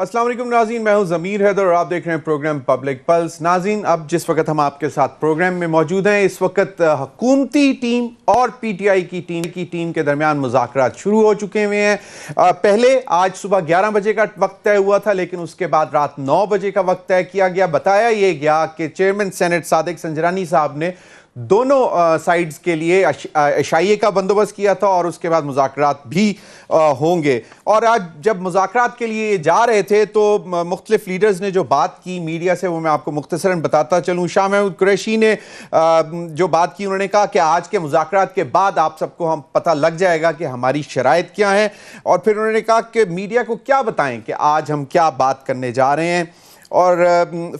अस्सलाम वालेकुम नाज़रीन, मैं हूं ज़मीर हैदर और आप देख रहे हैं प्रोग्राम पब्लिक पल्स। नाज़रीन, अब जिस वक्त हम आपके साथ प्रोग्राम में मौजूद हैं, इस वक्त हुकूमती टीम और पीटीआई की टीम के दरमियान मुज़ाकरात शुरू हो चुके हुए हैं। पहले आज सुबह 11 बजे का वक्त तय हुआ था, लेकिन उसके बाद रात 9 बजे का वक्त तय किया गया। बताया यह गया कि चेयरमैन सेनेट सादिक संजरानी साहब ने दोनों साइड्स के लिए अशाइये का बंदोबस्त किया था और उसके बाद मुज़ाकरात भी होंगे। और आज जब मुज़ाकरात के लिए जा रहे थे तो मुख्तलिफ लीडर्स ने जो बात की मीडिया से, वो मैं आपको मुख्तसरन बताता चलूँ। शाह महमूद कुरैशी ने जो बात की, उन्होंने कहा कि आज के मुज़ाकरात के बाद आप सबको हम पता लग जाएगा कि हमारी शराइत क्या है। और फिर उन्होंने कहा कि मीडिया को क्या बताएं कि आज हम क्या बात करने जा रहे हैं। और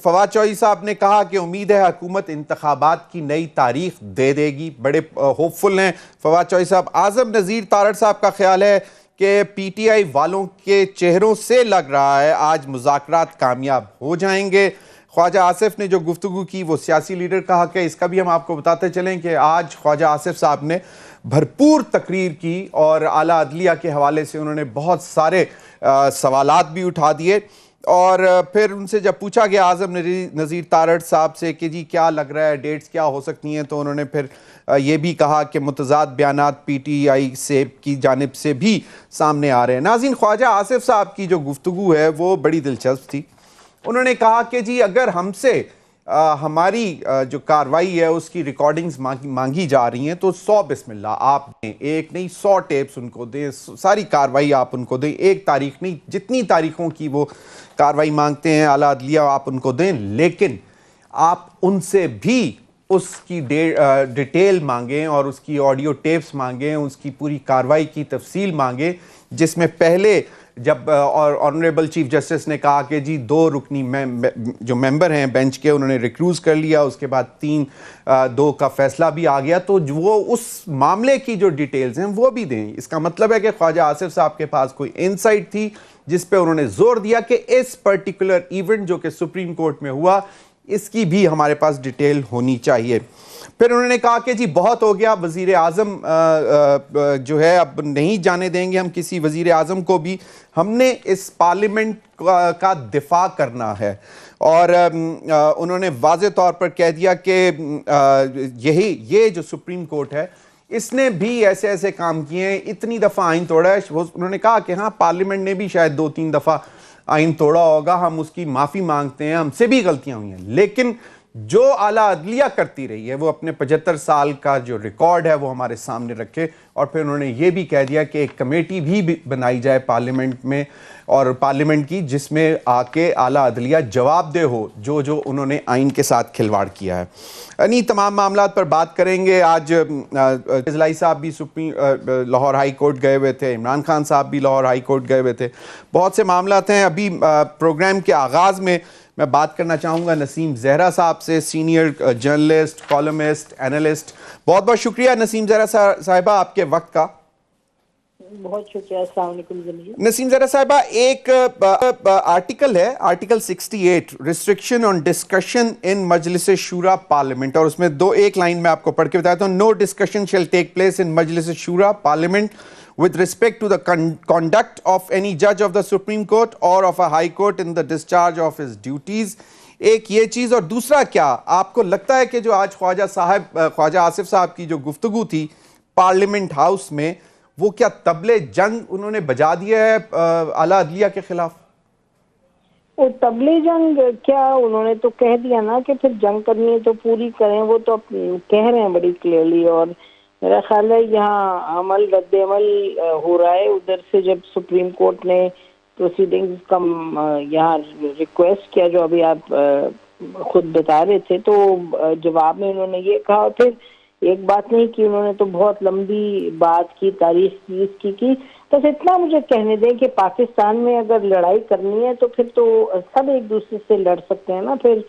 फवाद चौधरी साहब ने कहा कि उम्मीद है हुकूमत इंतखाबात की नई तारीख दे देगी। बड़े होपफुल हैं फवाद चौधरी साहब। आज़म नज़ीर तारड़ साहब का ख्याल है कि पीटीआई वालों के चेहरों से लग रहा है आज मुज़ाकरात कामयाब हो जाएंगे। ख्वाजा आसिफ ने जो गुफ्तगू की वो सियासी लीडर कहा कि इसका भी हम आपको बताते चलें कि आज ख्वाजा आसिफ साहब ने भरपूर तकरीर की और आला अदलिया के हवाले से उन्होंने बहुत सारे सवालात भी उठा दिए। और फिर उनसे जब पूछा गया आज़म नज़ीर तारड़ साहब से कि जी क्या लग रहा है, डेट्स क्या हो सकती हैं, तो उन्होंने फिर ये भी कहा कि मुतज़ाद बयानात पीटीआई से की जानिब से भी सामने आ रहे हैं। नाज़रीन, ख्वाजा आसिफ साहब की जो गुफ्तगू है वो बड़ी दिलचस्प थी। उन्होंने कहा कि जी अगर हमसे हमारी जो कार्रवाई है उसकी रिकॉर्डिंग्स मांगी जा रही हैं तो 100 बिस्मिल्लाह आप दें, एक नहीं 100 टेप्स उनको दें, सारी कार्रवाई आप उनको दें, एक तारीख नहीं जितनी तारीखों की वो कार्रवाई मांगते हैं आला अदलिया आप उनको दें, लेकिन आप उनसे भी उसकी डिटेल मांगें और उसकी ऑडियो टेप्स मांगें, उसकी पूरी कार्रवाई की तफसील मांगें, जिसमें पहले जब और ऑनरेबल चीफ जस्टिस ने कहा कि जी 2 रुकनी जो मेंबर हैं बेंच के उन्होंने रिक्रूज कर लिया, उसके बाद 3-2 का फैसला भी आ गया, तो वो उस मामले की जो डिटेल्स हैं वो भी दें। इसका मतलब है कि ख्वाजा आसिफ साहब के पास कोई इनसाइट थी जिस पे उन्होंने जोर दिया कि इस पर्टिकुलर इवेंट जो कि सुप्रीम कोर्ट में हुआ इसकी भी हमारे पास डिटेल होनी चाहिए। फिर उन्होंने कहा कि जी बहुत हो गया, वज़ीर आज़म जो है अब नहीं जाने देंगे हम किसी वज़ीर आज़म को भी, हमने इस पार्लियामेंट का दिफा करना है। और उन्होंने वाज़े तौर पर कह दिया कि ये जो सुप्रीम कोर्ट है इसने भी ऐसे ऐसे काम किए हैं, इतनी दफ़ा आइन तोड़ा है। उन्होंने कहा कि हाँ पार्लियामेंट ने भी शायद 2-3 दफ़ा आइन तोड़ा होगा, हम उसकी माफ़ी मांगते हैं, हमसे भी गलतियां हुई हैं, लेकिन जो आला अदलिया करती रही है वो अपने 75 साल का जो रिकॉर्ड है वो हमारे सामने रखे। और फिर उन्होंने ये भी कह दिया कि एक कमेटी भी बनाई जाए पार्लियामेंट में और पार्लियामेंट की, जिसमें आके आला अदलिया जवाबदेह हो जो जो उन्होंने आइन के साथ खिलवाड़ किया है। इन्हीं तमाम मामला पर बात करेंगे। आज इजलाई साहब भी लाहौर हाई कोर्ट गए हुए थे, इमरान खान साहब भी लाहौर हाई कोर्ट गए हुए थे, बहुत से मामला हैं। अभी प्रोग्राम के आगाज़ में मैं बात करना चाहूँगा नसीम ज़हरा साहब से, सीनियर जर्नलिस्ट, कॉलमिस्ट, एनालिस्ट। बहुत बहुत शुक्रिया नसीम ज़हरा साहिबा आपके वक्त का। बहुत शुक्रिया। अस्सलाम वालेकुम ज़मीर। नसीम ज़हरा साहिबा, एक आर्टिकल है, article 68, restriction on discussion in Majlis Shura parliament, और उसमें एक लाइन में आपको पढ़ के बताता हूँ। No discussion shall take place in Majlis Shura parliament with respect to the conduct of any judge of the Supreme Court or of a High Court in the discharge of his duties। एक ये चीज़, और दूसरा क्या आपको लगता है कि जो आज ख्वाजा आसिफ साहब की जो गुफ्तगू थी पार्लियामेंट हाउस में, वो क्या तबले जंग उन्होंने बजा दिया है आला अदलिया के खिलाफ? वो तबले जंग क्या, उन्होंने तो कह दिया ना कि फिर जंग करनी है तो पूरी करें, वो तो कह रहे हैं बड़ी क्लियरली। और मेरा ख्याल है यहाँ रद्द अमल हो रहा है उधर से, जब सुप्रीम कोर्ट ने प्रोसीडिंग्स का यहाँ रिक्वेस्ट किया जो अभी आप खुद बता रहे थे, तो जवाब में उन्होंने ये कहा। फिर एक बात नहीं की उन्होंने, तो बहुत लंबी बात की, तारीफ की इसकी की। बस इतना मुझे कहने दें कि पाकिस्तान में अगर लड़ाई करनी है तो फिर तो सब एक दूसरे से लड़ सकते हैं ना। फिर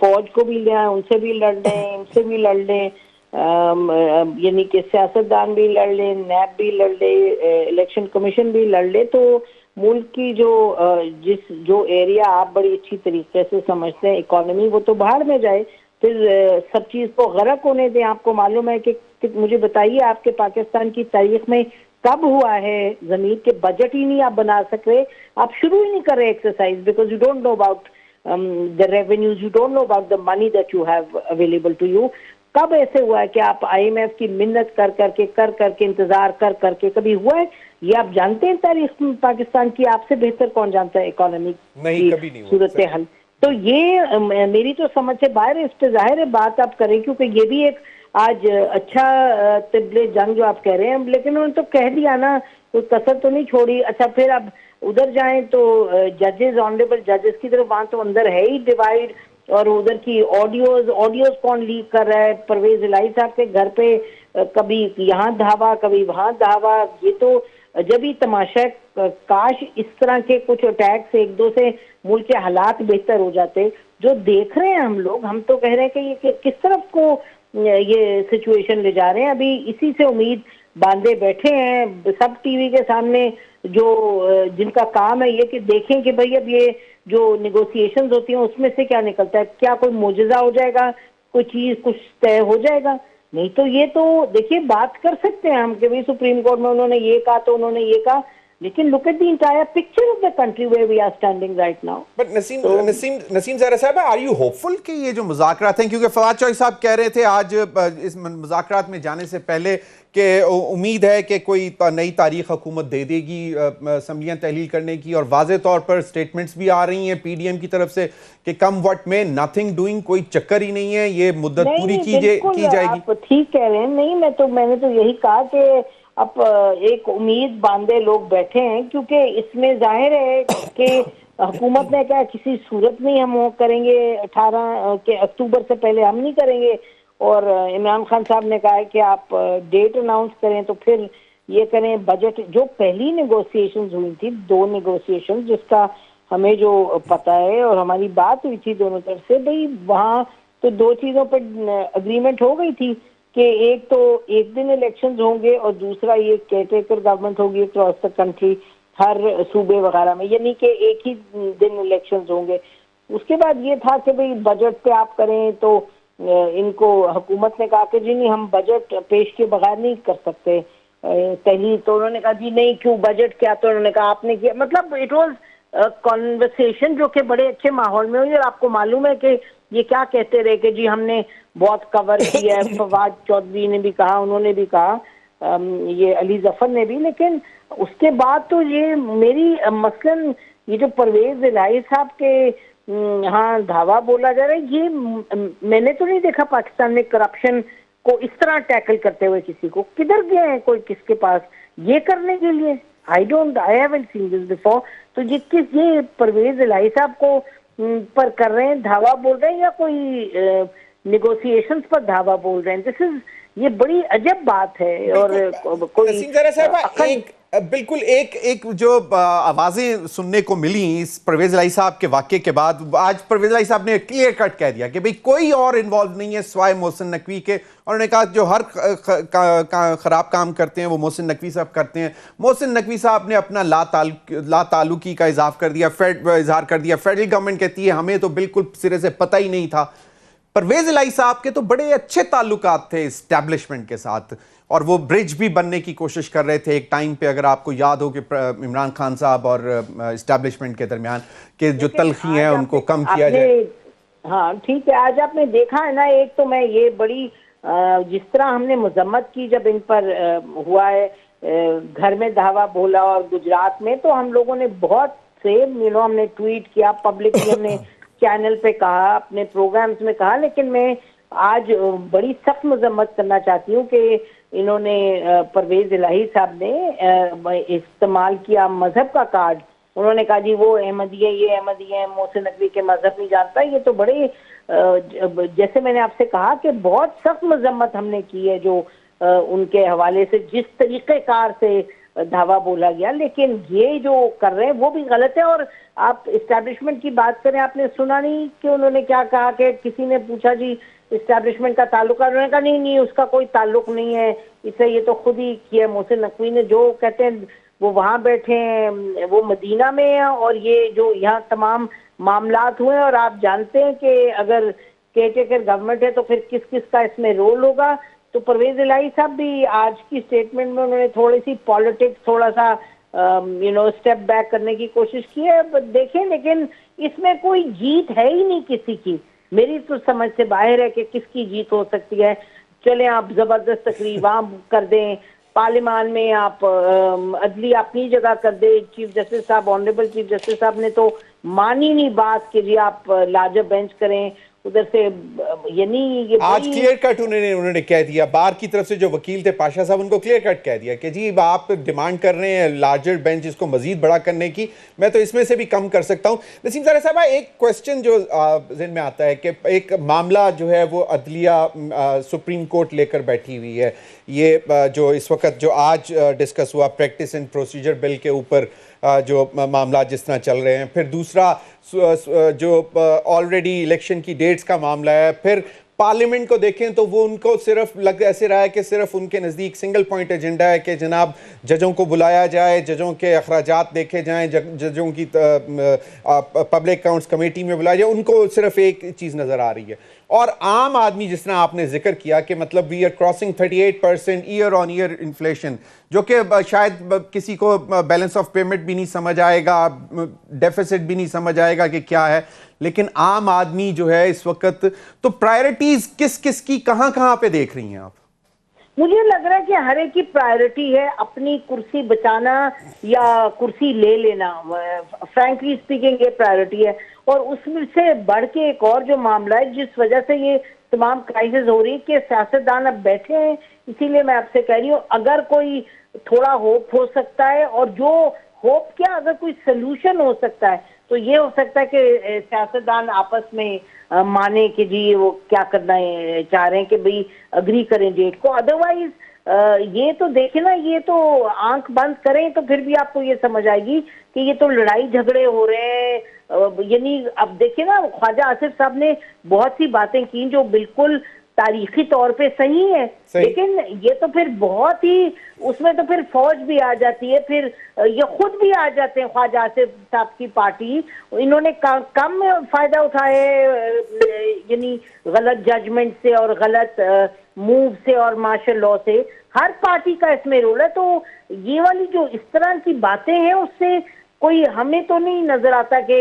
फौज को भी ले आए, उनसे भी लड़ लें, इनसे भी लड़ लें, यानी कि सियासतदान भी लड़ ले, नैब भी लड़ ले, इलेक्शन कमीशन भी लड़ ले। तो मुल्क की जो एरिया आप बड़ी अच्छी तरीके से समझते हैं, इकोनॉमी, वो तो बाहर में जाए, फिर सब चीज़ को गरक होने दें। आपको मालूम है कि मुझे बताइए आपके पाकिस्तान की तारीख में कब हुआ है जमीर के बजट ही नहीं आप बना सक रहे, आप शुरू ही नहीं कर रहे exercise, because you don't know about the revenues, you don't know about the money that you have available to you. कब ऐसे हुआ है कि आप आईएमएफ की मिन्नत कर करके इंतजार कर करके कभी हुआ है? ये आप जानते हैं तारीख पाकिस्तान की, आपसे बेहतर कौन जानता है इकोनॉमी नहीं, कभी नहीं हुआ सूरत हाल। तो ये मेरी तो समझ से बाहर है। इस पे जाहिर है बात आप करें, क्योंकि ये भी एक आज अच्छा तिबले जंग जो आप कह रहे हैं, लेकिन उन्होंने तो कह दिया ना, कोई कसर तो नहीं छोड़ी। अच्छा फिर अब उधर जाएं तो जजेस, ऑनरेबल जजेस की तरफ, वहां तो अंदर है ही डिवाइड, और उधर की ऑडियोज कौन लीक कर रहा है? परवेज इलाही साहब के घर पे कभी यहाँ धावा कभी वहां धावा। ये तो जब ही तमाशा है। काश इस तरह के कुछ अटैक से एक दो से मुल्क के हालात बेहतर हो जाते। जो देख रहे हैं हम लोग, हम तो कह रहे हैं कि ये किस तरफ को ये सिचुएशन ले जा रहे हैं। अभी इसी से उम्मीद बांधे बैठे हैं सब टीवी के सामने, जो जिनका काम है ये कि देखें कि भाई अब ये जो निगोशिएशंस होती हैं उसमें से क्या निकलता है, क्या कोई मुजज़ा हो जाएगा, कोई चीज कुछ तय हो जाएगा। नहीं तो ये तो देखिए बात कर सकते हैं हम कि भाई सुप्रीम कोर्ट में उन्होंने ये कहा तो उन्होंने ये कहा, लेकिन look at the entire picture of the country where we are standing right now. But Naseem Zahra sahab, are you hopeful कि ये जो मुज़ाकरात हैं, क्योंकि फवाद चौधरी साहब कह रहे थे आज इस मुज़ाकरात में जाने से पहले कि उम्मीद है कि कोई नई तारीख हुकूमत दे देगी असम्बलियाँ तहलील करने की, और वाज़े तौर पर स्टेटमेंट्स भी आ रही हैं पीडीएम की तरफ से कि कम वक्त में नथिंग डूइंग, कोई चक्कर ही नहीं है, ये मुद्दत पूरी की जाएगी। आप ठीक कह रहे हैं। नहीं, मैंने तो यही कहा कि अब एक उम्मीद बांधे लोग बैठे हैं, क्योंकि इसमें जाहिर है कि हुकूमत ने कहा किसी सूरत में हम वो करेंगे 18 के अक्टूबर से पहले हम नहीं करेंगे, और इमरान खान साहब ने कहा है कि आप डेट अनाउंस करें तो फिर ये करें। बजट जो पहली नेगोशिएशंस हुई थी, 2 नेगोशिएशंस जिसका हमें जो पता है और हमारी बात हुई थी दोनों तरफ से, भाई वहाँ तो 2 चीजों पर अग्रीमेंट हो गई थी कि एक तो एक दिन इलेक्शंस होंगे और दूसरा ये केयरटेकर गवर्नमेंट होगी अक्रॉस द कंट्री हर सूबे वगैरह में, यानी कि एक ही दिन इलेक्शंस होंगे। उसके बाद ये था कि भाई बजट पे आप करें, तो इनको हुकूमत ने कहा कि जी नहीं हम बजट पेश किए बगैर नहीं कर सकते तहलील। तो उन्होंने कहा जी नहीं क्यों बजट क्या, तो उन्होंने कहा आपने किया। मतलब इट वाज कॉन्वर्सेशन जो कि बड़े अच्छे माहौल में हुई, और आपको मालूम है कि ये क्या कहते रहे कि जी हमने बहुत कवर किया है। फवाद चौधरी ने भी कहा, उन्होंने भी कहा, ये अली जफर ने भी। लेकिन उसके बाद तो ये मेरी मसलन ये जो परवेज इलाही साहब के यहाँ धावा बोला जा रहा है, ये मैंने तो नहीं देखा पाकिस्तान में करप्शन को इस तरह टैकल करते हुए किसी को। किधर गए हैं कोई किसके पास ये करने के लिए? I haven't seen this before. तो ये परवेज इलाही साहब को पर कर रहे हैं, धावा बोल रहे हैं, या कोई नेगोशिएशंस पर धावा बोल रहे हैं? ये बड़ी अजब बात है। और कोई बिल्कुल एक जो आवाजें सुनने को मिली इस परवेज इलाही साहब के वाक्य के बाद, आज परवेज इलाही साहब ने क्लियर कट कह दिया कि भाई कोई और इन्वॉल्व नहीं है सिवाय मोहसिन नकवी के। और उन्होंने कहा जो हर खराब काम करते हैं वो मोहसिन नकवी साहब करते हैं। मोहसिन नकवी साहब ने अपना ला ताल्लुकी का इजाफ कर दिया, इजहार कर दिया। फेडरल गवर्नमेंट कहती है हमें तो बिल्कुल सिरे से पता ही नहीं था। परवेज इलाही साहब के तो बड़े अच्छे ताल्लुकात थे इस्टेब्लिशमेंट के साथ, और वो ब्रिज भी बनने की कोशिश कर रहे थे एक टाइम पे, अगर आपको याद हो कि इमरान खान साहब और इस्टेब्लिशमेंट के दरमियान के जो तलखी हैं उनको कम किया जाए। हाँ ठीक है, आज आपने देखा है ना, एक तो मैं ये बड़ी जिस तरह हमने मजम्मत की जब इन पर हुआ है घर में धावा बोला, और गुजरात में तो हम लोगों ने बहुत से हमने ट्वीट किया, पब्लिकली हमने चैनल पे कहा, अपने प्रोग्राम्स में कहा। लेकिन मैं आज बड़ी सख्त मजम्मत करना चाहती हूँ कि इन्होंने परवेज इलाही साहब ने इस्तेमाल किया मजहब का कार्ड। उन्होंने कहा जी वो अहमदी है, ये अहमदी है, मोहसिन नकवी के मजहब नहीं जानता। ये तो बड़े जैसे मैंने आपसे कहा कि बहुत सख्त मजम्मत हमने की है जो उनके हवाले से जिस तरीक़ेकार से धावा बोला गया। लेकिन ये जो कर रहे हैं वो भी गलत है। और आप इस्टेब्लिशमेंट की बात करें, आपने सुना नहीं कि उन्होंने क्या कहा कि किसी ने पूछा जी इस्टेब्लिशमेंट का ताल्लुक है, उन्होंने कहा नहीं उसका कोई ताल्लुक नहीं है, इसे ये तो खुद ही किया मोहसिन नकवी ने। जो कहते हैं वो वहाँ बैठे हैं, वो मदीना में है, और ये जो यहाँ तमाम मामलात हुए। और आप जानते हैं कि अगर केयरटेकर गवर्नमेंट है तो फिर किस किस का इसमें रोल होगा। तो परवेज इलाही साहब भी आज की स्टेटमेंट में उन्होंने थोड़ी सी पॉलिटिक्स, थोड़ा सा स्टेप बैक करने की कोशिश की है। देखें, लेकिन इसमें कोई जीत है ही नहीं किसी की। मेरी तो समझ से बाहर है कि किसकी जीत हो सकती है। चले आप जबरदस्त तकरीर वहाँ कर दें, पार्लियामान में आप अदली अपनी जगह कर दे। चीफ जस्टिस साहब, ऑनरेबल चीफ जस्टिस साहब ने तो मानी नहीं बात कि जी आप लार्जर बेंच करें उधर से, यानी ये आज क्लियर कट उन्होंने कह दिया, बार की तरफ से जो वकील थे पाशा साहब, उनको क्लियर कट कह दिया कि जी आप डिमांड कर रहे हैं लार्जर बेंच इसको मजीद बड़ा करने की, मैं तो इसमें से भी कम कर सकता हूं। नसीम ज़ारा साहब, एक क्वेश्चन जो ज़हन में आता है कि एक मामला जो है वो अदलिया सुप्रीम कोर्ट लेकर बैठी हुई है। ये जो इस वक्त जो आज डिस्कस हुआ प्रैक्टिस एंड प्रोसीजर बिल के ऊपर जो मामला जिस तरह चल रहे हैं, फिर दूसरा जो ऑलरेडी इलेक्शन की डेट्स का मामला है, फिर पार्लियामेंट को देखें तो वो उनको सिर्फ ऐसे रहा है कि सिर्फ उनके नज़दीक सिंगल पॉइंट एजेंडा है कि जनाब जजों को बुलाया जाए, जजों के अखराजात देखे जाएं, जजों की पब्लिक अकाउंट्स कमेटी में बुलाया जाए। उनको सिर्फ एक चीज़ नज़र आ रही है। और आम आदमी, जिस तरह आपने जिक्र किया कि मतलब we are crossing 38% year on year inflation, जो कि शायद किसी को बैलेंस ऑफ पेमेंट भी नहीं समझ आएगा, डेफिसिट भी नहीं समझ आएगा कि क्या है, लेकिन आम आदमी जो है इस वक्त, तो प्रायोरिटीज किस किस की कहां कहां पे देख रही हैं आप? मुझे लग रहा है कि हर एक की प्रायोरिटी है अपनी कुर्सी बचाना या कुर्सी ले लेना। फ्रैंकली स्पीकिंग ये प्रायोरिटी है। और उसमें से बढ़ के एक और जो मामला है जिस वजह से ये तमाम क्राइसिस हो रही है कि सियासतदान अब बैठे हैं। इसीलिए मैं आपसे कह रही हूँ, अगर कोई थोड़ा होप हो सकता है, और जो होप क्या, अगर कोई सोल्यूशन हो सकता है तो ये हो सकता है कि सियासतदान आपस में माने कि जी वो क्या करना है, चाह रहे हैं कि भाई अग्री करें डेट को। अदरवाइज ये तो देखे ना, ये तो आंख बंद करें तो फिर भी आपको ये समझ आएगी कि ये तो लड़ाई झगड़े हो रहे हैं। यानी अब देखिए ना, ख्वाजा आसिफ साहब ने बहुत सी बातें की जो बिल्कुल तारीखी तौर पे सही है, लेकिन ये तो फिर बहुत ही, उसमें तो फिर फौज भी आ जाती है, फिर ये खुद भी आ जाते हैं ख्वाजा आसिफ साहब की पार्टी। इन्होंने कम फायदा उठाए यानी गलत जजमेंट से और गलत मूव से और मार्शल लॉ से। हर पार्टी का इसमें रोल है। तो ये वाली जो इस तरह की बातें हैं उससे कोई हमें तो नहीं नजर आता कि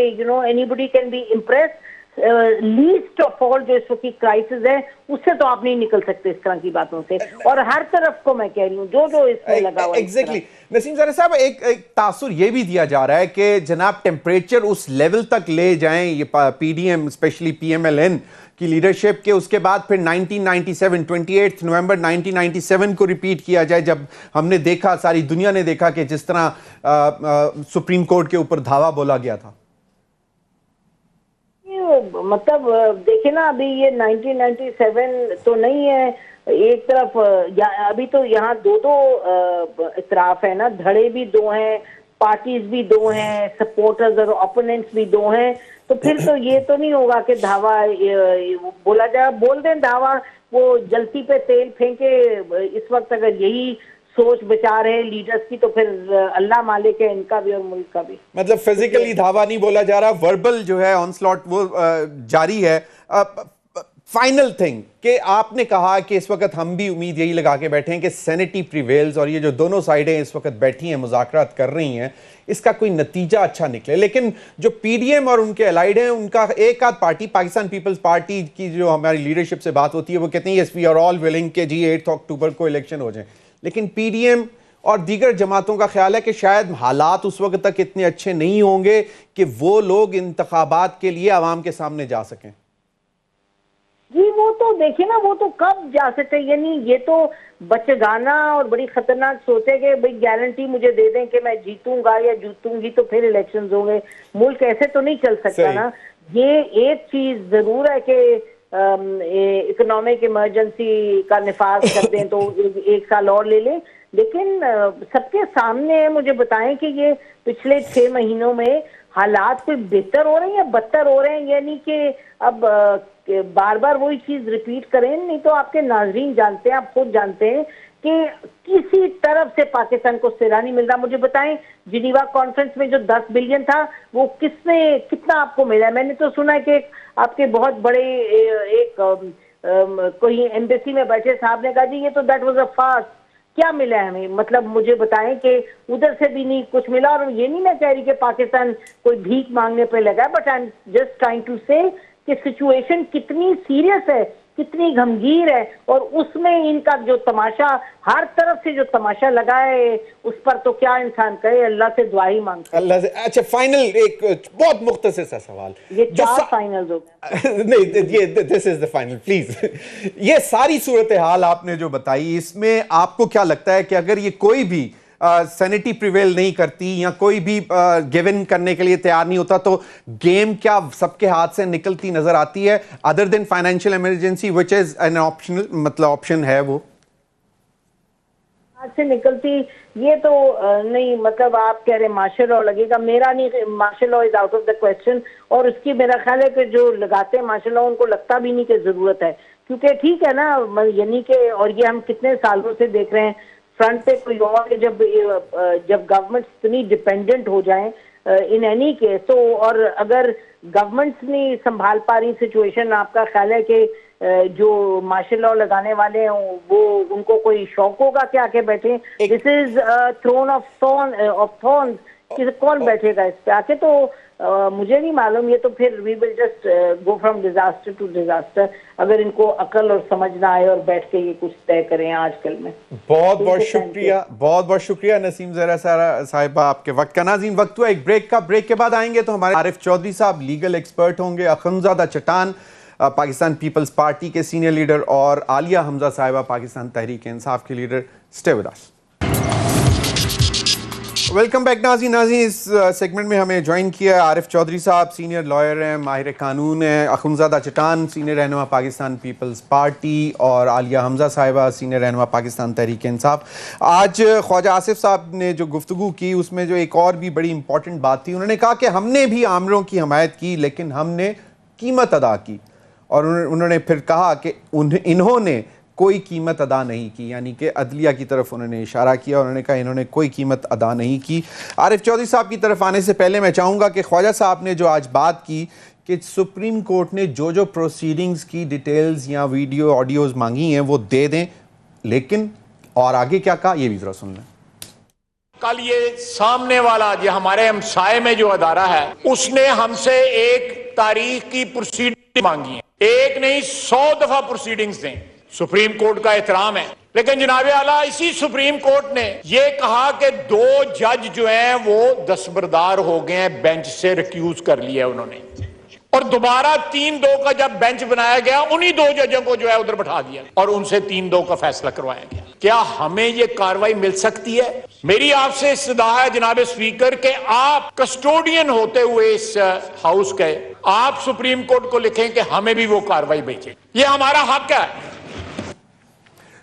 anybody can be impress. Least of all जो इस वक्त की क्राइसिस है उससे तो आप नहीं निकल सकते इस तरह की बातों से। और हर तरफ को मैं कह रही हूँ जो इसमें लगा हुआ है। एग्जैक्टली नसीम ज़ारा साहब, एक तासुर ये भी दिया जा रहा है कि जनाब टेम्परेचर उस लेवल तक ले जाएं ये पीडीएम, स्पेशली पीएमएलएन की लीडरशिप के, उसके बाद फिर 1997 28 नवंबर 1997 को रिपीट किया जाए, जब हमने देखा, सारी दुनिया ने देखा कि जिस तरह सुप्रीम कोर्ट के ऊपर धावा बोला गया था। मतलब देखे ना, अभी ये 1997 तो नहीं है। एक तरफ अभी तो यहाँ दो इतराफ है ना, धड़े भी दो हैं, पार्टीज भी दो हैं, सपोर्टर्स और ओपोनेंट्स भी दो हैं। तो फिर तो ये तो नहीं होगा कि धावा बोला जाए, बोल दें धावा, वो जलती पे तेल फेंके। इस वक्त अगर यही सोच बचा रहे लीडर्स की तो फिर अल्लाह मालिक है इनका भी और मुल्क का भी। मतलब फिजिकली धावा नहीं बोला जा रहा, वर्बल जो है ऑनस्लॉट वो जारी है। फाइनल थिंग कि आपने कहा कि इस वक्त हम भी उम्मीद यही लगा के बैठे हैं कि सेनेटी प्रिवेल्स, और ये जो दोनों साइडें इस वक्त बैठी हैं मुज़ाकरात कर रही हैं, इसका कोई नतीजा अच्छा निकले। लेकिन जो पीडीएम और उनके अलाइड हैं, उनका एक आध पार्टी, पाकिस्तान पीपल्स पार्टी की जो हमारी लीडरशिप से बात होती है, वो कहते हैं yes we are all willing के जी 8 अक्टूबर को इलेक्शन हो जाए। लेकिन पीडीएम और दीगर जमातों का ख्याल है कि शायद हालात उस वक्त तक इतने अच्छे नहीं होंगे कि वो लोग इंतखाबात के लिए आवाम के सामने जा सकें। जी वो तो देखिए ना, वो तो कब जा सकते, यानी ये तो बचगाना और बड़ी खतरनाक सोच है कि भाई गारंटी मुझे दे दें कि मैं जीतूंगा या जीतूंगी तो फिर इलेक्शंस होंगे। मुल्क ऐसे तो नहीं चल सकता ना। ये एक चीज जरूर है कि इकोनॉमिक इमरजेंसी का निफाज कर दें तो 1 साल और ले लें, लेकिन सबके सामने मुझे बताएं कि ये पिछले 6 महीनों में हालात कोई बेहतर हो रहे हैं या बदतर हो रहे हैं। यानी कि अब बार बार वही चीज रिपीट करें, नहीं तो आपके नाजरीन जानते हैं, आप खुद जानते हैं कि किसी तरफ से पाकिस्तान को सिरा नहीं मिल रहा। मुझे बताएं, जिनीवा कॉन्फ्रेंस में जो 10 बिलियन था वो कितना आपको मिला? मैंने तो सुना है कि आपके बहुत बड़े एक कोई एम्बेसी में बैठे साहब ने कहा जी ये तो दैट वाज अ फार्स। क्या मिला है हमें, मतलब मुझे बताएं कि उधर से भी नहीं कुछ मिला। और ये नहीं मैं कह रही कि पाकिस्तान कोई भीख मांगने पे लगा है, but I am just trying to say कि सिचुएशन कितनी सीरियस है, कितनी गंभीर है, और उसमें इनका जो तमाशा, हर तरफ से जो तमाशा लगा है उस पर तो क्या इंसान कहे, अल्लाह से दुआ ही मांगता है। अल्लाह से। अच्छा, फाइनल एक बहुत मुख्तसर सा सवाल। ये 4 फाइनल्स हो गए। नहीं, ये this is the final please. ये सारी सूरत हाल आपने जो बताई, इसमें आपको क्या लगता है कि अगर ये कोई भी सैनिटी प्रिवेल नहीं करती या कोई भी गिवन करने के लिए तैयार नहीं होता, तो गेम क्या सबके हाथ से निकलती नजर आती है, other than financial emergency which is an optional, मतलब ऑप्शन है वो हाथ से निकलती? ये तो नहीं, मतलब आप कह रहे मार्शल लॉ लगेगा, मेरा नहीं, martial law is out of the question. और उसकी मेरा ख्याल है कि जो लगाते हैं मार्शल लॉ उनको लगता भी नहीं कि जरूरत है, क्योंकि ठीक है ना, यानी कि, और ये हम कितने सालों से देख रहे हैं फ्रंट पे कोई और, जब गवर्नमेंट इतनी डिपेंडेंट हो जाए इन एनी केस, तो और अगर गवर्नमेंट्स नहीं संभाल पा रही सिचुएशन, आपका ख्याल है कि जो मार्शल लॉ लगाने वाले हैं वो, उनको कोई शौक होगा क्या के बैठे? This is throne of thorns, कौन बैठेगा इस पे आके? तो मुझे नहीं मालूम, ये तो फिर we will just go from disaster to disaster, अगर इनको अकल और समझ ना आए और बैठ के ये कुछ तय करें आजकल में। बहुत बहुत शुक्रिया, बहुत बहुत शुक्रिया नसीम ज़हरा साहिबा आपके वक्त का। नाज़रीन, वक्त हुआ एक ब्रेक का। ब्रेक के बाद आएंगे तो हमारे आरिफ चौधरी साहब लीगल एक्सपर्ट होंगे, अखुंज़ादा चट्टान पाकिस्तान पीपल्स पार्टी के सीनियर लीडर, और आलिया हमजा साहिबा पाकिस्तान तहरीक इंसाफ के leader. Stay with us. Welcome back नाज़रीन। इस सेगमेंट में हमें ज्वाइन किया है आरिफ चौधरी साहब, सीनियर लॉयर हैं, माहिर कानून हैं, अखुंज़ादा चट्टान सीनियर रहनुमा पाकिस्तान पीपल्स पार्टी, और आलिया हमजा साहिबा सीनियर रहनुमा पाकिस्तान तहरीक इंसाफ। आज ख्वाजा आसिफ साहब ने जो गुफ्तगू की उसमें जो एक और भी बड़ी इंपॉर्टेंट बात थी, उन्होंने कहा कि हमने भी आमरों की हमायत की लेकिन हमने कीमत अदा की, और उन्होंने फिर कहा कि इन्होंने कोई कीमत अदा नहीं की, यानी कि अदलिया की तरफ उन्होंने इशारा किया। उन्होंने कहा इन्होंने कोई कीमत अदा नहीं की। आरिफ चौधरी साहब की तरफ आने से पहले मैं चाहूँगा कि ख्वाजा साहब ने जो आज बात की कि सुप्रीम कोर्ट ने जो जो प्रोसीडिंग्स की डिटेल्स या वीडियो ऑडियोज़ मांगी हैं वो दे दें, लेकिन और आगे क्या कहा ये भी ज़रा सुन लें। कल ये सामने वाला जो हमारे हमसाये में जो अदारा है उसने हमसे एक तारीख की प्रोसीडिंग मांगी है, एक नहीं 100 दफा प्रोसीडिंग्स दें। सुप्रीम कोर्ट का एहतराम है, लेकिन जनाबे आला इसी सुप्रीम कोर्ट ने ये कहा कि 2 जज जो हैं वो दस्तबरदार हो गए हैं, बेंच से रिक्यूज कर लिया उन्होंने, और दोबारा 3-2 का जब बेंच बनाया गया उन्हीं 2 जजों को जो है उधर बैठा दिया और उनसे 3-2 का फैसला करवाया गया। क्या हमें ये कार्रवाई मिल सकती है? मेरी आपसे इस्तदा है जनाब स्पीकर के आप कस्टोडियन होते हुए इस हाउस के, आप सुप्रीम कोर्ट को लिखें कि हमें भी वो कार्रवाई भेजें, ये हमारा हक है।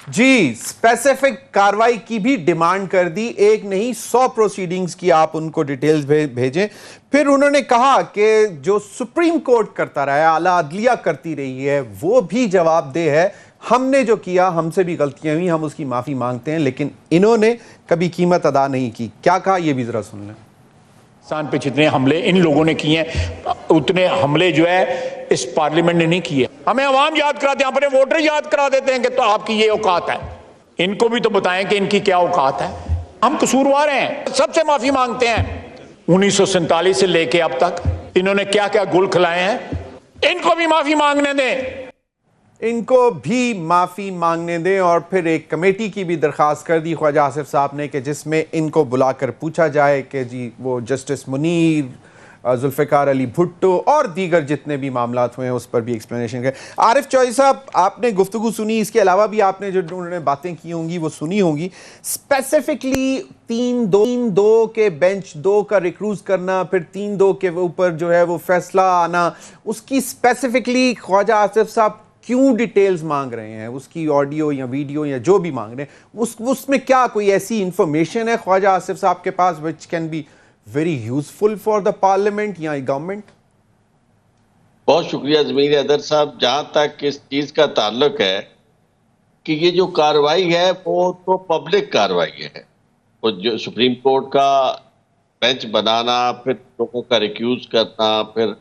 जी, स्पेसिफिक कार्रवाई की भी डिमांड कर दी, एक नहीं 100 प्रोसीडिंग्स की आप उनको डिटेल्स भेजें। फिर उन्होंने कहा कि जो सुप्रीम कोर्ट करता रहा है, आला अदलिया करती रही है, वो भी जवाबदेह है। हमने जो किया, हमसे भी गलतियां हुई, हम उसकी माफी मांगते हैं, लेकिन इन्होंने कभी कीमत अदा नहीं की। क्या कहा ये भी जरा सुन लें। पाकिस्तान पे जितने हमले इन लोगों ने किए हैं उतने हमले जो है इस पार्लियामेंट ने नहीं किए। हमें अवाम याद कराते हैं, अपने वोटर याद करा देते हैं कि तो आपकी ये औकात है। इनको भी तो बताएं कि इनकी क्या औकात है। हम कसूरवार हैं, सबसे माफी मांगते हैं। 1947 से लेके अब तक इन्होंने क्या क्या गुल खिलाए हैं, इनको भी माफी मांगने दें, इनको भी माफी मांगने दें। और फिर एक कमेटी की भी दरखास्त कर दी ख्वाजा आसिफ साहब ने कि जिसमें इनको बुलाकर पूछा जाए कि जी वो जस्टिस मुनीर, जुल्फ़िकार अली भुट्टो और दीगर जितने भी मामलात हुए हैं उस पर भी एक्सप्लेनेशन करें। आरिफ चौधरी साहब, आपने गुफ्तगू सुनी, इसके अलावा भी आपने जो उन्होंने बातें की होंगी वो सुनी होंगी। स्पेसिफिकली 3-2 के बेंच 2 का रिक्रूज करना, फिर 3-2 के ऊपर जो है वो फैसला आना, उसकी स्पेसिफिकली ख्वाजा आसिफ साहब क्यों डिटेल्स मांग रहे हैं, उसकी ऑडियो या वीडियो या जो भी मांग रहे हैं, उसमें क्या कोई ऐसी इंफॉर्मेशन है ख्वाजा आसिफ साहब के पास which can be very useful for the parliament या गवर्नमेंट? बहुत शुक्रिया ज़मीर अदर साहब। जहां तक इस चीज का ताल्लुक है कि ये जो कार्रवाई है वो तो पब्लिक कार्रवाई है, वो जो सुप्रीम कोर्ट का बेंच बनाना, फिर लोगों का रिक्यूज करना, फिर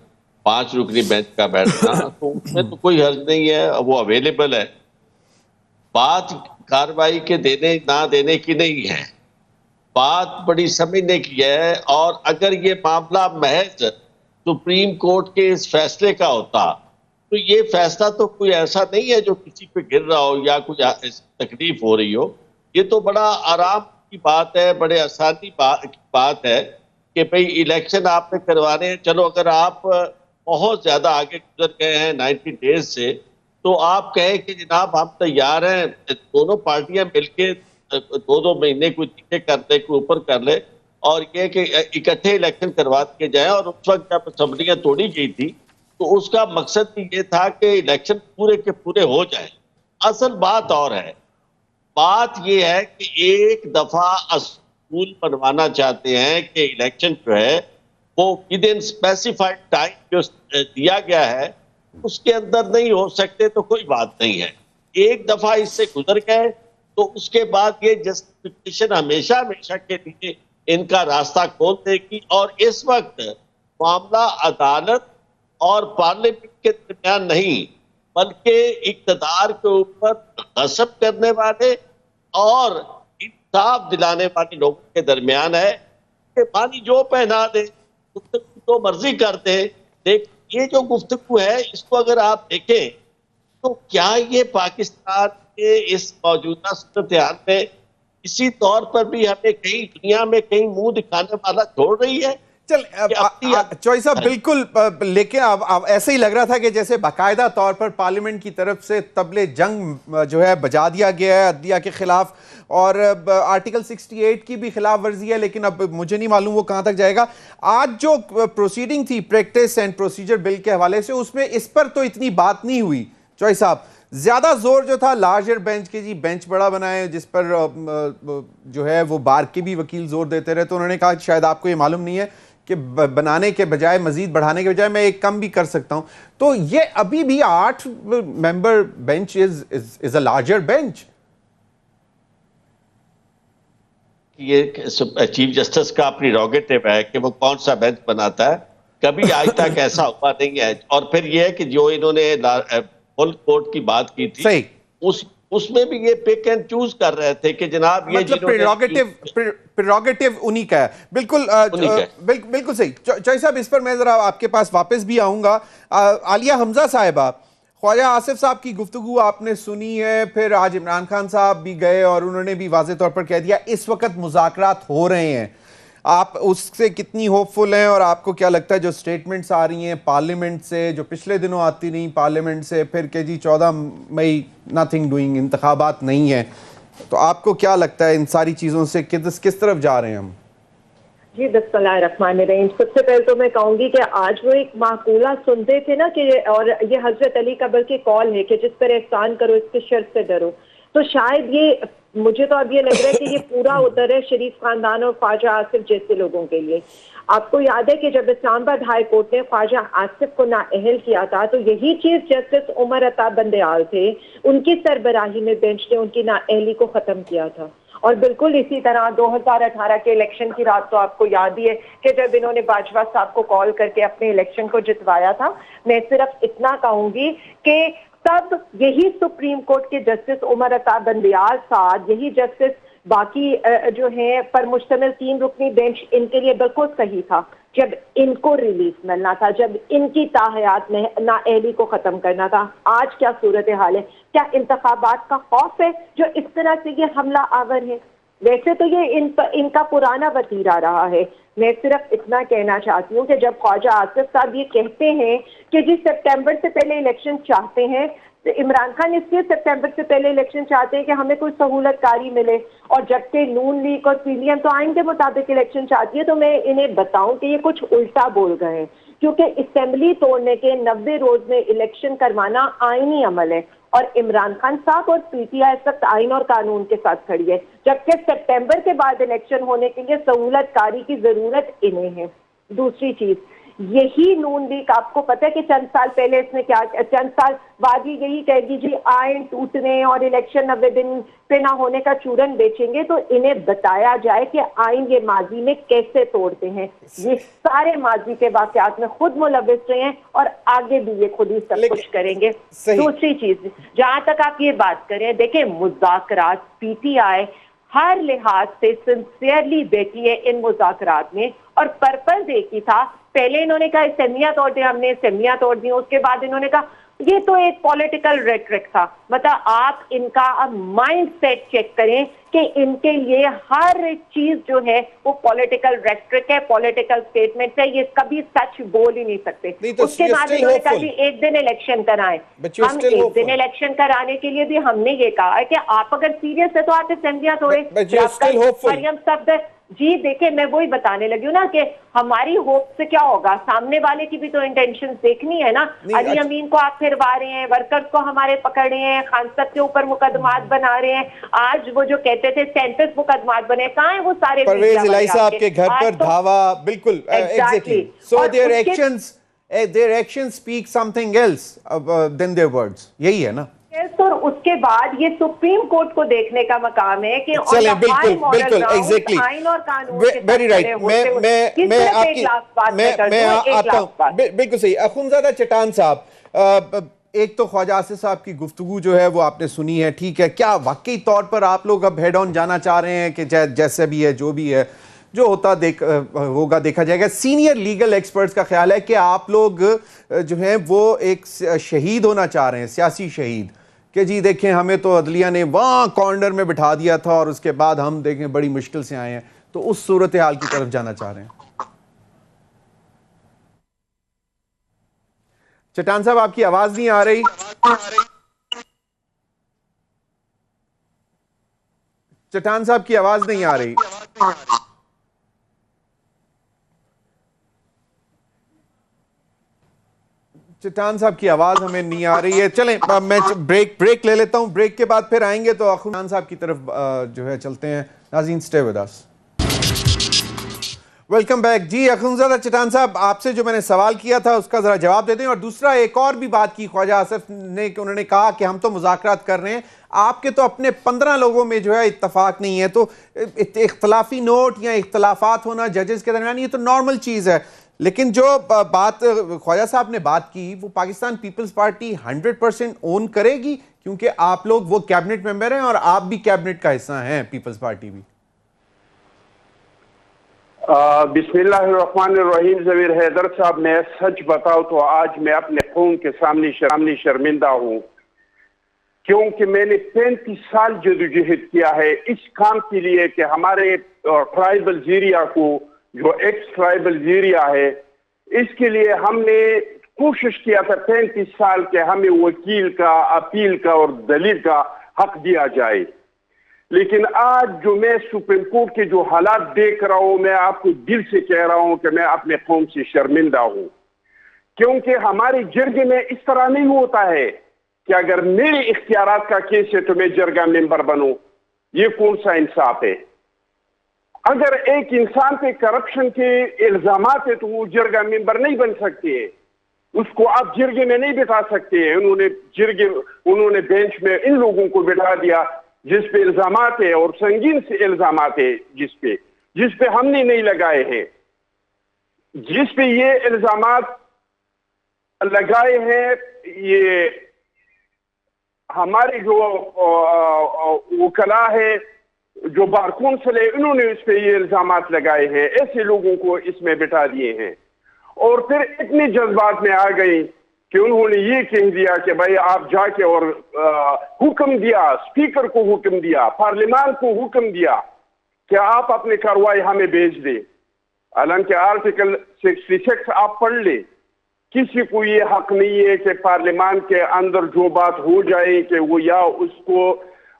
5 रुकनी बेंच का बैठना, तो उसमें तो कोई हर्ज नहीं है, वो अवेलेबल है। बात कार्रवाई के देने ना देने की नहीं है, बात बड़ी समझने की है। और अगर ये मामला महज सुप्रीम कोर्ट के इस फैसले का होता, तो ये फैसला तो कोई ऐसा नहीं है जो किसी पे गिर रहा हो या कुछ तकलीफ हो रही हो। ये तो बड़ा आराम की बात है, बड़े आसानी की बात है कि भाई इलेक्शन आपने करवाने हैं। चलो अगर आप बहुत ज्यादा आगे गुजर गए हैं 90 डेज से, तो आप कहें कि जनाब हम तैयार हैं, दोनों पार्टियां मिलके 2-2 महीने कोई नीचे कर ले, कोई ऊपर कर ले, और ये कि इकट्ठे इलेक्शन करवा के जाए। और उस वक्त जब असम्बलियां तोड़ी गई थी, तो उसका मकसद भी ये था कि इलेक्शन पूरे के पूरे हो जाए। असल बात और है, बात ये है कि एक दफा असूल बनवाना चाहते हैं कि इलेक्शन जो है वो विद इन स्पेसिफाइड टाइम जो दिया गया है उसके अंदर नहीं हो सकते, तो कोई बात नहीं है। एक दफा इससे गुजर गए तो उसके बाद ये जस्टिफिकेशन हमेशा हमेशा के लिए इनका रास्ता खोल देगी। और इस वक्त मामला अदालत और पार्लियामेंट के दरमियान नहीं, बल्कि इक्तदार के ऊपर गसब करने वाले और इंसाफ दिलाने वाले लोगों के दरमियान है कि पानी जो पहना दे, गुफ्तगू तो मर्जी कर दे। देख, ये जो गुफ्तगू है इसको अगर आप देखें तो क्या ये पाकिस्तान के इस मौजूदा सूरत-ए-हाल में किसी तौर पर भी हमें कहीं दुनिया में कहीं मुंह दिखाने वाला छोड़ रही है? चल चौधरी साहब, बिल्कुल, लेकिन अब ऐसे ही लग रहा था कि जैसे बाकायदा तौर पर पार्लियामेंट की तरफ से तबले जंग जो है बजा दिया गया है अदलिया के खिलाफ, और आर्टिकल 68 की भी खिलाफ वर्जी है, लेकिन अब मुझे नहीं मालूम वो कहां तक जाएगा। आज जो प्रोसीडिंग थी प्रैक्टिस एंड प्रोसीजर बिल के हवाले से, उसमें इस पर तो इतनी बात नहीं हुई। चौधरी साहब, ज्यादा जोर जो था लार्जर बेंच के, जी बेंच बड़ा बनाए, जिस पर जो है वो बार के भी वकील जोर देते रहे। तो उन्होंने कहा शायद आपको ये मालूम नहीं है कि बनाने के बजाय, मजीद बढ़ाने के बजाय मैं एक कम भी कर सकता हूं। तो ये अभी भी 8 member bench is a larger bench. ये चीफ जस्टिस का प्रीरोगेटिव है कि वो कौन सा बेंच बनाता है, कभी आज तक ऐसा हुआ नहीं है। और फिर ये है कि जो इन्होंने फुल कोर्ट की बात की थी, सही, उसमें भी ये पिक एंड चूज कर रहे थे कि जनाब ये मतलब प्रीरोगेटिव उन्हीं का है। बिल्कुल बिल्कुल सही। चौधरी साहब, इस पर मैं जरा आपके पास वापस भी आऊंगा। आलिया हमजा साहिबा, ख्वाजा आसिफ साहब की गुफ्तगू आपने सुनी है, फिर आज इमरान खान साहब भी गए और उन्होंने भी वाज़ेह तौर पर कह दिया इस वक्त मुज़ाकरात हो रहे हैं। आप उससे कितनी होपफुल हैं, और आपको क्या लगता है जो स्टेटमेंट्स आ रही हैं पार्लियामेंट से, जो पिछले दिनों आती नहीं पार्लियामेंट से, फिर के जी 14 मई नथिंग डूइंग, इंतखाबात नहीं है, तो आपको क्या लगता है इन सारी चीज़ों से किस तरफ जा रहे हैं हम? जी, बिस्मिल्लाहिर्रहमानिर्रहीम। सबसे पहले तो मैं कहूंगी कि आज वो एक माकूला सुनते थे ना कि, और ये हजरत अली कब्र की कॉल है कि जिस पर एहसान करो इसके शर से डरो। तो शायद ये, मुझे तो अब ये लग रहा है कि ये पूरा उतर है शरीफ खानदान और ख्वाजा आसिफ जैसे लोगों के लिए। आपको याद है कि जब इस्लामाबाद हाई कोर्ट ने ख्वाजा आसिफ को नाअहल किया था, तो यही चीफ जस्टिस उमर अता बंदयाल थे, उनकी सरबराही में बेंच ने उनकी नाअहली को खत्म किया था। और बिल्कुल इसी तरह 2018 के इलेक्शन की रात तो आपको याद ही है कि जब इन्होंने बाजवा साहब को कॉल करके अपने इलेक्शन को जितवाया था। मैं सिर्फ इतना कहूंगी कि तब यही सुप्रीम कोर्ट के जस्टिस उमर अता बंदयाल साहब, यही जस्टिस बाकी जो है पर मुश्तमिल 3 रुकनी बेंच, इनके लिए बिल्कुल सही था जब इनको रिलीफ मिलना था, जब इनकी ताहयात नाअहली को खत्म करना था। आज क्या सूरत हाल है? क्या इंतखाबात का खौफ है जो इस तरह से ये हमला आवर है? वैसे तो ये इनका पुराना वतीरा रहा है। मैं सिर्फ इतना कहना चाहती हूँ कि जब ख्वाजा आसिफ साहब ये कहते हैं कि जी सितंबर से पहले इलेक्शन चाहते हैं, तो इमरान खान इसलिए सितंबर से पहले इलेक्शन चाहते हैं कि हमें कोई सहूलतकारी मिले, और जबकि नून लीग और पीडीएम तो आइन के मुताबिक इलेक्शन चाहती है। तो मैं इन्हें बताऊं कि ये कुछ उल्टा बोल गए हैं, क्योंकि असेंबली तोड़ने के 90 रोज में इलेक्शन करवाना आईनी अमल है, और इमरान खान साहब और पीटीआई इस वक्त आइन और कानून के साथ खड़ी है, जबकि सितंबर के बाद इलेक्शन होने के लिए सहूलतकारी की जरूरत इन्हें है। दूसरी चीज, यही नून लीग, आपको पता है कि चंद साल पहले इसने क्या, चंद बाद यही कहेगी जी आयन टूटने और इलेक्शन 90 दिन पे ना होने का चूरन बेचेंगे, तो इन्हें बताया जाए कि आयन ये माजी में कैसे तोड़ते हैं। ये सारे माजी के वाकयात में खुद मुलविस रहे हैं और आगे भी ये खुद ही सब कुछ करेंगे। दूसरी चीज, जहां तक आप ये बात करें, देखें मुज़ाकरात पीटीआई हर लिहाज से सिंसियरली बैठी है इन मुज़ाकरात में, और पर्पस एक ही था। पहले इन्होंने कहा असेंबलियां तोड़ दी, हमने असेंबलियां तोड़ दी, उसके बाद इन्होंने कहा ये तो एक पॉलिटिकल रेटरिक था। मतलब आप इनका माइंड सेट चेक करें कि इनके लिए हर चीज जो है वो पॉलिटिकल रेटरिक है, पॉलिटिकल स्टेटमेंट है, ये कभी सच बोल ही नहीं सकते। तो उसके बाद इन्होंने कहा जी एक दिन इलेक्शन कराएं। हम एक दिन इलेक्शन कराने के लिए भी हमने ये कहा है कि आप अगर सीरियस है तो आप असेंबलियां तोड़े। मरियम सफदर जी, देखे मैं वही बताने लगी हूँ ना कि हमारी होप से क्या होगा, सामने वाले की भी तो इंटेंशन देखनी है ना। अली अमीन को आप फिरवा रहे हैं, वर्कर्स को हमारे पकड़ रहे हैं, खान साहब के ऊपर मुकदमात बना रहे हैं। आज वो जो कहते थे 37 मुकदमात बने, कहाँ है वो सारे? परवेज इलाही साहब के घर पर धावा, बिल्कुल exactly. So their actions speak something else than their words, यही है ना। और उसके बाद ये सुप्रीम कोर्ट को देखने का मकाम है कि चले बिल्कुल एग्जैक्टली, आइन और कानून वेरी राइट। मैं आता हूं, बिल्कुल सही। अखुनज़ादा चट्टान साहब, एक तो ख्वाजा आसिफ साहब की गुफ्तगू जो है वो आपने सुनी है, ठीक है। क्या वाकई तौर पर आप लोग अब हेड ऑन जाना चाह रहे हैं कि जैसे भी है, जो भी है, जो होता होगा देखा जाएगा? सीनियर लीगल एक्सपर्ट्स का ख्याल है कि आप लोग जो है वो एक शहीद होना चाह रहे हैं, सियासी शहीद, कि जी देखें हमें तो अदलिया ने वहाँ कॉर्नर में बिठा दिया था और उसके बाद हम देखें बड़ी मुश्किल से आए हैं, तो उस सूरत हाल की तरफ जाना चाह रहे हैं। चट्टान साहब आपकी आवाज नहीं आ रही। चट्टान साहब की आवाज नहीं आ रही। चट्टान साहब की आवाज हमें नहीं आ रही है। चलें मैं ब्रेक ले लेता हूं, ब्रेक के बाद फिर आएंगे तो अखुनज़ादा साहब की तरफ जो है चलते हैं। नाज़रीन stay with us, welcome back. जी अखुनज़ादा चट्टान साहब, आपसे जो मैंने सवाल किया था उसका जरा जवाब दे दें। और दूसरा, एक और भी बात की ख्वाजा आसिफ ने कि उन्होंने कहा कि हम तो मुज़ाकरात कर रहे हैं, आपके तो अपने 15 लोगों में जो है इत्तफाक नहीं है, तो इख्तलाफी नोट या इख्तलाफात होना जजेस के दरमियान ये तो नॉर्मल चीज़ है। लेकिन जो बात ख्वाजा साहब ने बात की, वो पाकिस्तान पीपल्स पार्टी 100% ओन करेगी, क्योंकि आप लोग वो कैबिनेट मेंबर हैं और आप भी कैबिनेट का हिस्सा हैं, पीपल्स पार्टी भी। बिस्मिल्लाहिर्रहमानिर्रहीम। ज़मीर हैदर साहब, मैं सच बताऊं तो आज मैं अपने कौम के सामने शर्मिंदा हूं, क्योंकि मैंने 35 साल जदोजहद किया है इस काम के लिए कि हमारे ट्राइबल जीरिया को, जो एक्स ट्राइबल जीरिया है, इसके लिए हमने कोशिश किया था 35 साल के हमें वकील का, अपील का और दलील का हक दिया जाए। लेकिन आज जो मैं सुप्रीम कोर्ट के जो हालात देख रहा हूं, मैं आपको दिल से कह रहा हूं कि मैं अपने कौम से शर्मिंदा हूं, क्योंकि हमारे जरगे में इस तरह नहीं होता है कि अगर मेरे इख्तियारात का केस है तो मैं जरगा मेंबर बनूं। ये कौन सा इंसाफ है? अगर एक इंसान पे करप्शन के इल्जामात है तो वो जरगा मेंबर नहीं बन सकते है, उसको आप जिरगे में नहीं बिठा सकते हैं। उन्होंने बेंच में इन लोगों को बिठा दिया जिस पे इल्जामात है, और संगीन से इल्जामात है जिस पे हमने नहीं लगाए हैं। जिस पे ये इल्जामात लगाए हैं, ये हमारे जो वकला है, जो बार कौंसिल है, इन्होंने इस पे ये इल्जामात लगाए हैं। ऐसे लोगों को इसमें बिठा दिए हैं और फिर इतने जज्बात में आ गए कि उन्होंने ये कह दिया कि भाई आप जाके, और हुक्म दिया, स्पीकर को हुक्म दिया, पार्लियामान को हुक्म दिया कि आप अपनी कार्रवाई हमें भेज दें। हालांकि आर्टिकल 66 आप पढ़ ले, किसी को ये हक नहीं है कि पार्लियामान के अंदर जो बात हो जाए कि वो या उसको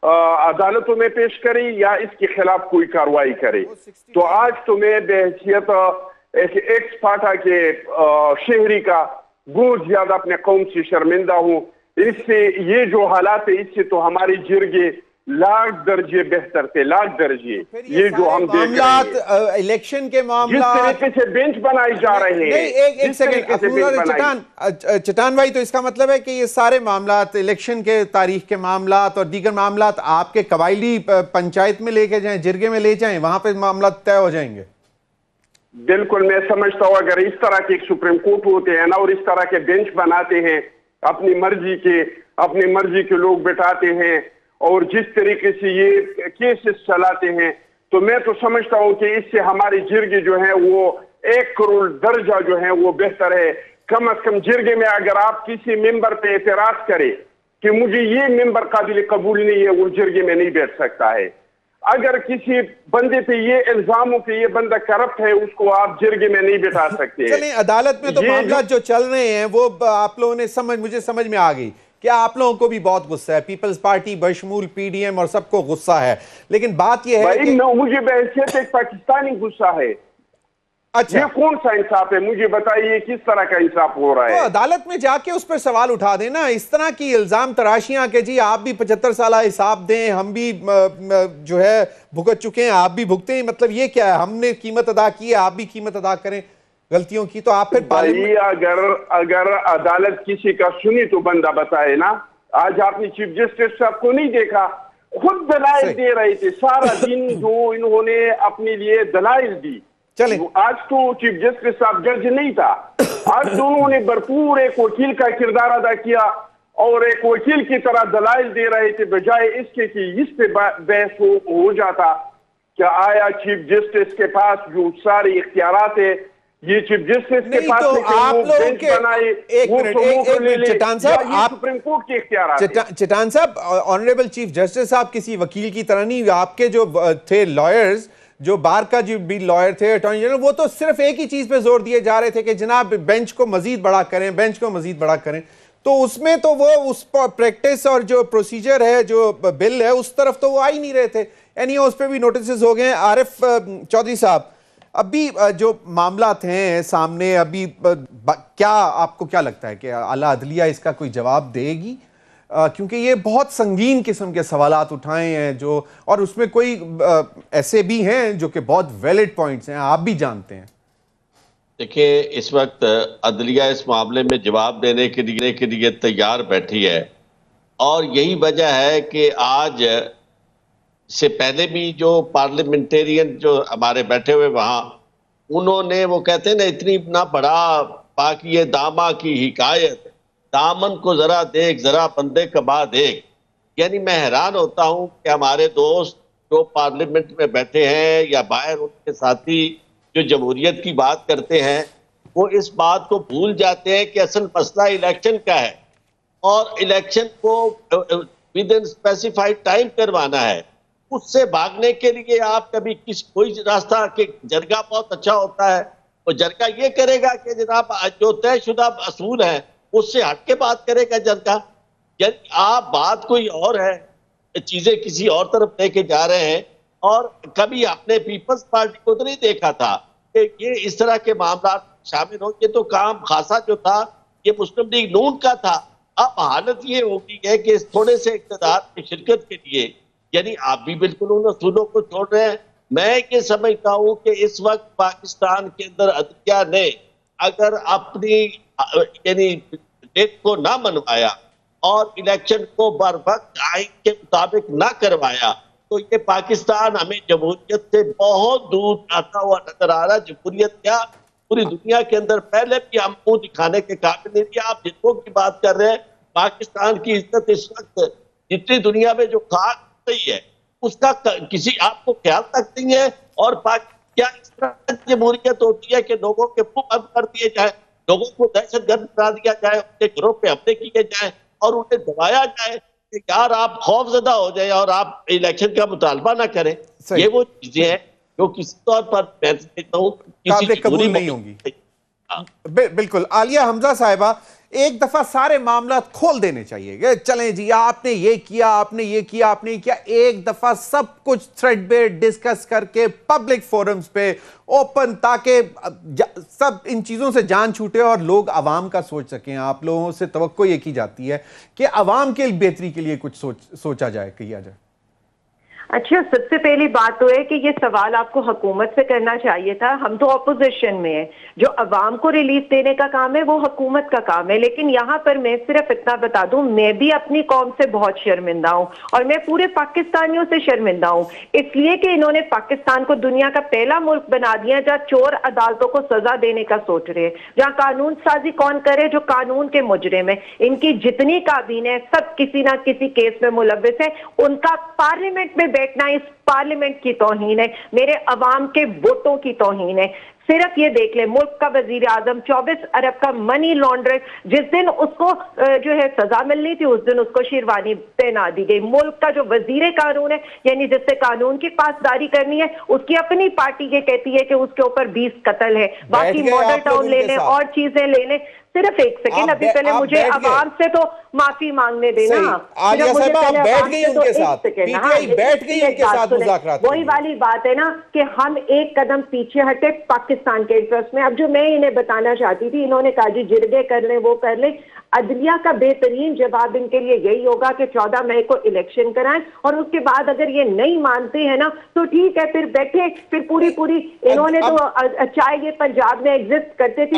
अदालतों में पेश करे या इसके खिलाफ कोई कार्रवाई करे। तो आज तो मैं बहैसियत एक एक्स पार्टा के शहरी का बहुत ज्यादा अपने कौम से शर्मिंदा हूँ। इससे ये जो हालात है, इससे तो हमारे जिरगे लाख दर्जे बेहतर थे, लाख दर्जे। ये जो हम देख रहे हैं, इलेक्शन के जिस मामला, तरीके से बेंच बनाई जा रहे हैं, नहीं एक सेकंड चटान भाई, तो इसका मतलब है कि ये सारे मामला, इलेक्शन के तारीख के मामला और दीगर मामला आपके कबायली पंचायत में लेके जाएं, जिरगे में ले जाएं, वहां पे मामला तय हो जाएंगे। बिल्कुल, मैं समझता हूँ अगर इस तरह के एक सुप्रीम कोर्ट होते हैं ना और इस तरह के बेंच बनाते हैं, अपनी मर्जी के लोग बैठाते हैं और जिस तरीके से ये केसेस चलाते हैं, तो मैं तो समझता हूं कि इससे हमारी जिरगे जो है वो 1 करोड़ दर्जा जो है वो बेहतर है। कम से कम जिरगे में अगर आप किसी मेंबर पे एतराज करें कि मुझे ये मेंबर काबिल कबूल नहीं है, वो जिरगे में नहीं बैठ सकता है। अगर किसी बंदे पे ये इल्जाम हो कि ये बंदा करप्ट है, उसको आप जिरगे में नहीं बैठा सकते। चलिए, अदालत में तो मामला जो चल रहे हैं वो आप लोगों ने मुझे समझ में आ गई कि आप लोगों को भी बहुत गुस्सा है, पीपल्स पार्टी बशमूल पीडीएम और सबको गुस्सा है, लेकिन बात यह है कि मुझे बहैसियत एक पाकिस्तानी गुस्सा है। अच्छा, ये कौन सा इंसाफ है? मुझे बताइए किस तरह का इंसाफ हो रहा है? तो अदालत में जाके उस पर सवाल उठा देना। इस तरह की इल्जाम तराशियां के जी आप भी 75 साल हिसाब दें, हम भी जो है भुगत चुके हैं, आप भी भुगते हैं, मतलब ये क्या है? हमने कीमत अदा की है, आप भी कीमत अदा करें गलतियों की, तो आप फिर भाई अगर अदालत किसी का सुनी तो बंदा बताए ना। आज आपने चीफ जस्टिस साहब को नहीं देखा, खुद दलाइल दे रहे थे सारा दिन, जो इन्होंने अपने लिए दलाइल दी। चले, आज तो चीफ जस्टिस साहब जज नहीं था, आज दोनों ने भरपूर एक वकील का किरदार अदा किया और एक वकील की तरह दलाइल दे रहे थे, बजाय इसके कि इस पे बहस हो जाता। क्या आया चीफ जस्टिस के पास जो सारे इख्तियारात है, ये चीफ जस्टिस के पास तो आप लोगों के बनाए, एक मिनट चटान साहब, आप सुप्रीम कोर्ट के इख्तियारात चटान साहब, ऑनरेबल चीफ जस्टिस साहब किसी वकील की तरह नहीं, आपके जो थे लॉयर्स, जो बार का जो भी लॉयर थे, अटॉर्नी जनरल, वो तो सिर्फ एक ही चीज पे जोर दिए जा रहे थे कि जनाब बेंच को मजीद बड़ा करें, बेंच को मजीद बड़ा करें। तो उसमें तो वो उस प्रैक्टिस और जो प्रोसीजर है, जो बिल है, उस तरफ तो वो आ ही नहीं रहे थे। यानी उस पर भी नोटिस हो गए। आरिफ चौधरी साहब, अभी जो मामला हैं सामने, अभी क्या आपको क्या लगता है कि आला अदलिया इसका कोई जवाब देगी? क्योंकि ये बहुत संगीन किस्म के सवालात उठाए हैं जो, और उसमें कोई ऐसे भी हैं जो कि बहुत वैलिड पॉइंट्स हैं, आप भी जानते हैं। देखिए, इस वक्त अदलिया इस मामले में जवाब देने के लिए तैयार बैठी है, और यही वजह है कि आज से पहले भी जो पार्लियामेंटेरियन जो हमारे बैठे हुए वहां, उन्होंने, वो कहते हैं ना, इतनी ना बड़ा पाकी दामा की हिकायत, दामन को जरा देख जरा बंदे कबा देख। यानी मैं हैरान होता हूं कि हमारे दोस्त जो पार्लियामेंट में बैठे हैं या बाहर, उनके साथी जो जमहूरियत की बात करते हैं, वो इस बात को भूल जाते हैं कि असल मसला इलेक्शन का है और इलेक्शन को विद इन स्पेसिफाइड टाइम करवाना है। उससे भागने के लिए आप कभी कोई रास्ता, कि जरगा बहुत अच्छा होता है, और जरगा ये करेगा कि जनाब जो तयशुदा असूल है उससे हट के बात करेगा जरगा। यदि आप बात कोई और है, चीजें किसी और तरफ लेके जा रहे हैं, और कभी आपने पीपल्स पार्टी को तो नहीं देखा था कि ये इस तरह के मामला शामिल हो। ये तो काम खासा जो था ये मुस्लिम लीग नून का था। अब हालत ये हो गई है कि इस थोड़े से इक़्तिदार की शिरकत के लिए, यानी आप भी बिल्कुल उन असूलों को छोड़ रहे हैं। मैं ये समझता हूं कि इस वक्त पाकिस्तान के अंदर अदलिया ने अगर अपनी यानी डेट को ना मनवाया और इलेक्शन को बर वक्त आइन के मुताबिक ना करवाया, तो ये पाकिस्तान हमें जमहूरियत से बहुत दूर जाता हुआ नजर आ रहा है। जमहूरियत क्या, पूरी दुनिया के अंदर पहले भी हम मुंह दिखाने के काबिल नहीं थे। आप जितनों की बात कर रहे हैं, पाकिस्तान की इज्जत इस वक्त जितनी दुनिया में जो खाक नहीं है उसका किसी आपको ख्याल तक नहीं है। और क्या इस तरह जमहूरियत होती है कि लोगों के मुंह बंद कर दिए जाए, लोगों को दहशतगर्द बना दिया जाए, उनके घरों पे हमले किए जाए और उन्हें दबाया जाए कि यार आप खौफजदा हो जाए और आप इलेक्शन का मुतालबा ना करें? ये वो चीजें हैं जो किसी तौर पर मैं कहता हूं किसी कबूल नहीं होंगी। बिल्कुल। आलिया हमजा साहिबा, एक दफा सारे मामला खोल देने चाहिए। चलें जी, आपने ये किया, आपने ये किया, आपने ये किया, एक दफा सब कुछ थ्रेडबेर डिस्कस करके पब्लिक फोरम्स पे ओपन, ताकि सब इन चीजों से जान छूटे और लोग आवाम का सोच सकें। आप लोगों से तवक्को ये की जाती है कि आवाम के बेहतरी के लिए कुछ सोचा जाए, किया जाए। अच्छा, सबसे पहली बात तो है कि ये सवाल आपको हुकूमत से करना चाहिए था। हम तो अपोजिशन में है, जो अवाम को रिलीफ देने का काम है वो हुकूमत का काम है। लेकिन यहाँ पर मैं सिर्फ इतना बता दूं, मैं भी अपनी कौम से बहुत शर्मिंदा हूँ और मैं पूरे पाकिस्तानियों से शर्मिंदा हूँ, इसलिए कि इन्होंने पाकिस्तान को दुनिया का पहला मुल्क बना दिया जहाँ चोर अदालतों को सजा देने का सोच रहे हैं, जहाँ कानून साजी कौन करे, जो कानून के मुजरिम है। इनकी जितनी काबीने है सब किसी ना किसी केस में मुलव्विस है। उनका पार्लियामेंट में बैठना इस पार्लियामेंट की तौहीन है, मेरे अवाम के वोटों की तौहीन है। सिर्फ ये देख ले, मुल्क का वजीर आजम 24 अरब का मनी लॉन्ड्रर, जिस दिन उसको जो है सजा मिलनी थी उस दिन उसको शेरवानी पहना दी गई। मुल्क का जो वजीर कानून है, यानी जिससे कानून की पासदारी करनी है, उसकी अपनी पार्टी ये कहती है कि उसके ऊपर 20 कत्ल है, बाकी मॉडल टाउन ले लें और चीजें ले लें। सिर्फ एक सेकेंड, अभी पहले मुझे अवाम से तो माफी मांगने देना। आलिया साहबा, आप बैठ गई उनके साथ, पीटीआई बैठ गई उनके साथ मुज़ाकरात के लिए। वही वाली बात है ना कि हम एक कदम पीछे हटे पाकिस्तान के इंटरेस्ट में। अब जो मैं इन्हें बताना चाहती थी, इन्होंने कहा जी जिरगे कर लें, वो कर लें। अदलिया का बेहतरीन जवाब इनके लिए यही होगा कि 14 मई को इलेक्शन कराएं और उसके बाद अगर ये नहीं मानते हैं ना तो ठीक है, फिर बैठे, फिर पूरी इन्होंने तो चाहे ये पंजाब में एग्जिस्ट करते थे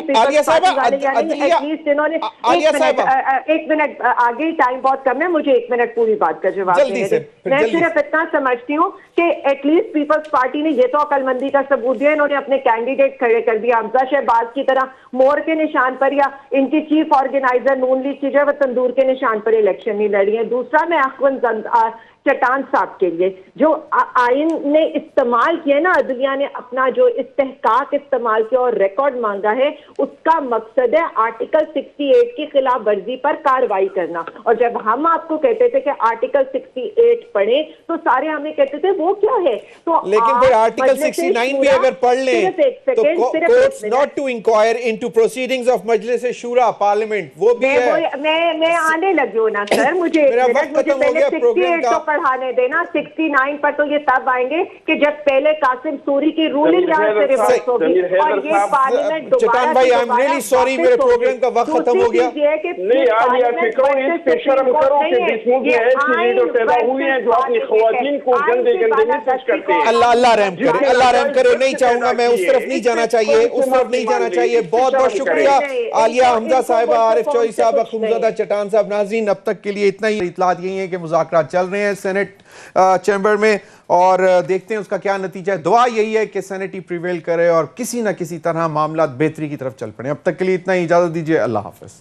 एटलीस्ट इन्होंने एक मिनट आगे ही, टाइम बहुत कम है, मुझे 1 मिनट पूरी बात का जवाब देने दें। मैं सिर्फ इतना समझती हूँ कि एटलीस्ट पीपल्स पार्टी ने ये तो अकलमंदी का सबूत दिया, इन्होंने अपने कैंडिडेट खड़े कर दिया। हमजा शहबाज की तरह मोर के निशान पर, या इनकी चीफ ऑर्गेनाइजर नून लीग की जो है वो तंदूर के निशान पर इलेक्शन नहीं लड़ी है। दूसरा, मैं अखवंद चट्टान साहब के लिए जो आइन ने इस्तेमाल किया ना, अदलिया ने अपना जो इस्तेहकाक इस्तेमाल किया और रिकॉर्ड मांगा है, उसका मकसद है आर्टिकल 68 की खिलाफ वर्जी पर कार्रवाई करना। और जब हम आपको कहते थे कि आर्टिकल 68 पढ़े तो सारे हमें कहते थे वो क्या है, तो लेकिन फिर आर्टिकल 69 भी अगर पढ़ लें तो courts not to inquire into proceedings of Majlis Shura parliament, वो भी है। मैं आने लगी हूं ना सर, मुझे पहले 68 तो पढ़ाने देना। 69 पर तो ये तब आएंगे कि जब पहले कासिम सूरी की रूलिंग यहाँ से रिवर्स होगी और ये पार्लियामेंट दोबारा। चट्टान भाई, आई एम रियली सॉरी, मेरे प्रोग्राम का वक्त खत्म हो गया। नहीं आलिया फिक्र, इस शर्म करो कि डिसमुख में ऐसी लीडर पैदा हुई हैं जो अपनी ख्वातीन को गंदे गंदे मैसेज करते हैं। अल्लाह रहम करे, अल्लाह रहम करे। नहीं चाहूंगा मैं उस तरफ नहीं जाना चाहिए, उस तरफ नहीं जाना चाहिए। बहुत बहुत शुक्रिया आलिया हमजा साहिबा, आरिफ चौधरी साहब, अखुंजदा चट्टान साहब। नाज़रीन, अब तक के लिए इतना ही। इत्तलात यही है कि मुज़ाकरात चल रहे हैं सेनेट चैम्बर में और देखते हैं उसका क्या नतीजा है। दुआ यही है कि सेनेट ही प्रिवेल करे और किसी ना किसी तरह मामला बेहतरी की तरफ चल पड़े। अब तक के लिए इतना ही, इजाजत दीजिए, अल्लाह हाफिज।